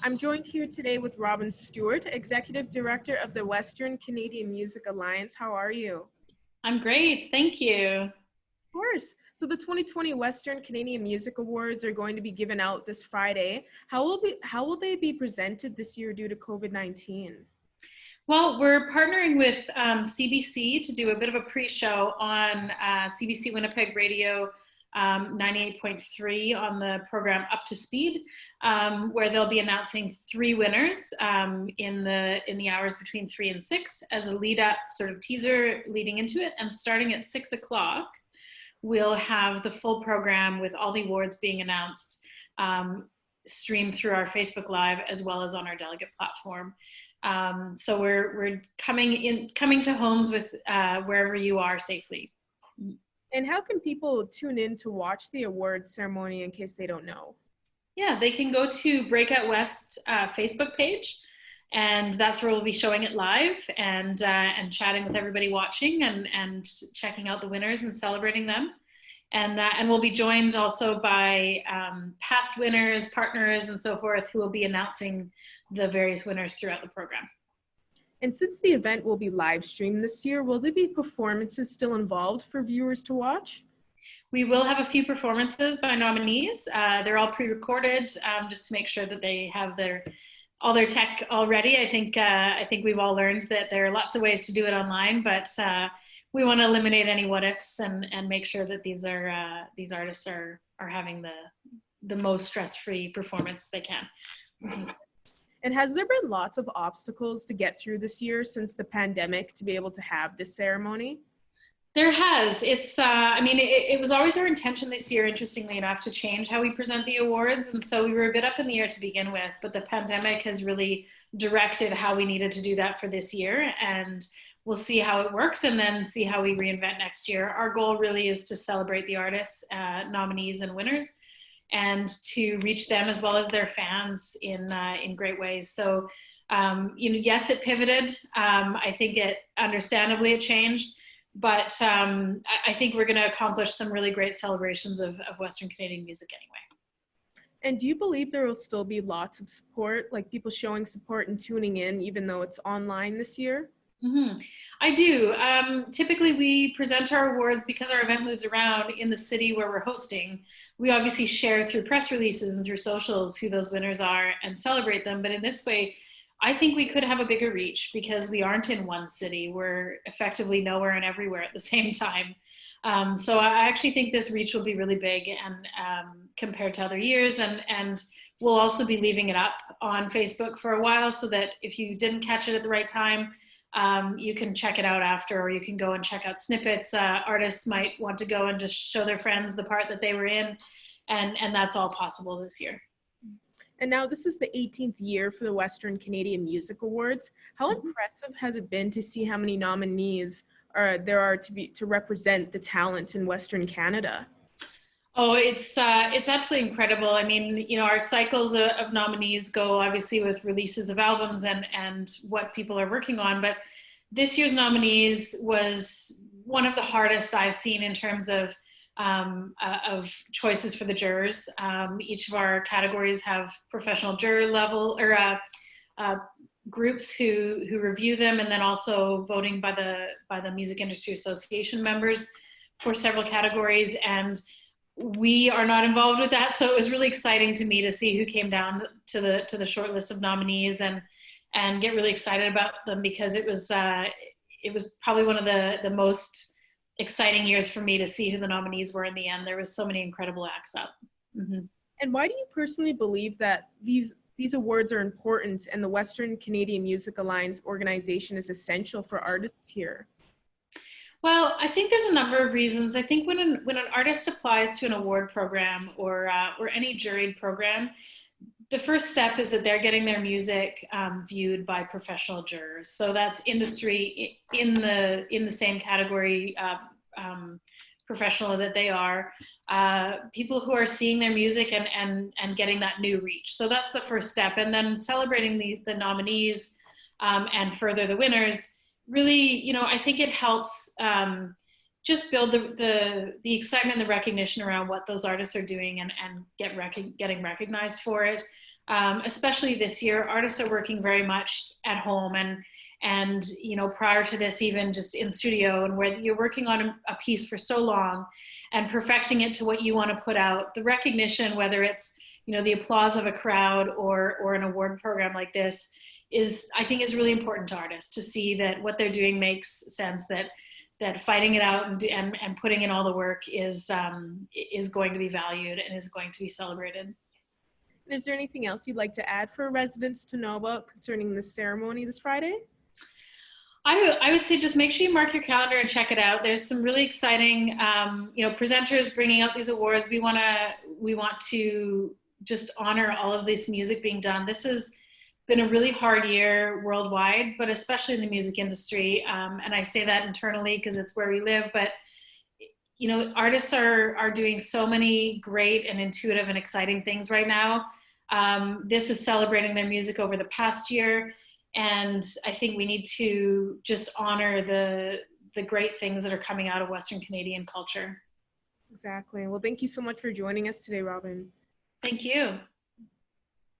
I'm joined here today with Robyn Stewart, Executive Director of the Western Canadian Music Alliance. How are you? I'm great, thank you. Of course. So the 2020 Western Canadian Music Awards are going to be given out this Friday. How will they be presented this year due to COVID-19? Well, we're partnering with CBC to do a bit of a pre-show on CBC Winnipeg Radio 98.3 on the program Up to Speed, where they'll be announcing 3 winners in the hours between 3 and 6 as a lead-up sort of teaser leading into it. And starting at 6 o'clock, we'll have the full program with all the awards being announced streamed through our Facebook Live as well as on our delegate platform. So we're coming to homes with wherever you are safely. And how can people tune in to watch the award ceremony in case they don't know? Yeah, they can go to Breakout West Facebook page, and that's where we'll be showing it live and chatting with everybody watching and checking out the winners and celebrating them. And we'll be joined also by past winners, partners, and so forth, who will be announcing the various winners throughout the program. And since the event will be live streamed this year, will there be performances still involved for viewers to watch? We will have a few performances by nominees. They're all pre-recorded just to make sure that they have all their tech all ready. I think we've all learned that there are lots of ways to do it online, but we want to eliminate any what ifs and make sure that these artists are having the most stress-free performance they can. Mm-hmm. And has there been lots of obstacles to get through this year since the pandemic to be able to have this ceremony? There has. It was always our intention this year, interestingly enough, to change how we present the awards. And so we were a bit up in the air to begin with, but the pandemic has really directed how we needed to do that for this year. And we'll see how it works and then see how we reinvent next year. Our goal really is to celebrate the artists, nominees and winners, and to reach them as well as their fans in great ways. So, yes, it pivoted. I think understandably it changed, but I think we're going to accomplish some really great celebrations of Western Canadian music anyway. And do you believe there will still be lots of support, like people showing support and tuning in, even though it's online this year? Mm-hmm. I do. Typically we present our awards because our event moves around in the city where we're hosting. We obviously share through press releases and through socials who those winners are and celebrate them. But in this way, I think we could have a bigger reach because we aren't in one city. We're effectively nowhere and everywhere at the same time. So I actually think this reach will be really big and compared to other years. And we'll also be leaving it up on Facebook for a while so that if you didn't catch it at the right time, you can check it out after, or you can go and check out snippets. Artists might want to go and just show their friends the part that they were in, and that's all possible this year. And now this is the 18th year for the Western Canadian Music Awards. How impressive has it been to see how many nominees there are to represent the talent in Western Canada? Oh, it's absolutely incredible. I mean, our cycles of nominees go obviously with releases of albums and what people are working on, but this year's nominees was one of the hardest I've seen in terms of choices for the jurors. Each of our categories have professional juror level or groups who review them, and then also voting by the Music Industry Association members for several categories. And we are not involved with that, so it was really exciting to me to see who came down to the short list of nominees and get really excited about them, because it was probably one of the most exciting years for me to see who the nominees were in the end. There was so many incredible acts up. Mm-hmm. And why do you personally believe that these awards are important and the Western Canadian Music Alliance organization is essential for artists here? Well, I think there's a number of reasons. I think when an artist applies to an award program or any juried program, the first step is that they're getting their music viewed by professional jurors. So that's industry in the same category, professional that they are, people who are seeing their music and getting that new reach. So that's the first step. And then celebrating the nominees and further the winners. Really, I think it helps just build the excitement and the recognition around what those artists are doing and getting recognized for it. especially this year, artists are working very much at home and you know, prior to this, even just in studio, and where you're working on a piece for so long and perfecting it to what you want to put out. The recognition, whether it's, you know, the applause of a crowd or an award program like this, is, I think, is really important to artists to see that what they're doing makes sense, that fighting it out and putting in all the work is going to be valued and is going to be celebrated. Is there anything else you'd like to add for residents to know about concerning this ceremony this Friday? I would say just make sure you mark your calendar and check it out. There's some really exciting, you know, presenters bringing out these awards. We want to just honor all of this music being done. This has been a really hard year worldwide, but especially in the music industry. And I say that internally because it's where we live. But you know, artists are doing so many great and intuitive and exciting things right now. This is celebrating their music over the past year. And I think we need to just honor the great things that are coming out of Western Canadian culture. Exactly. Well, thank you so much for joining us today, Robyn. Thank you.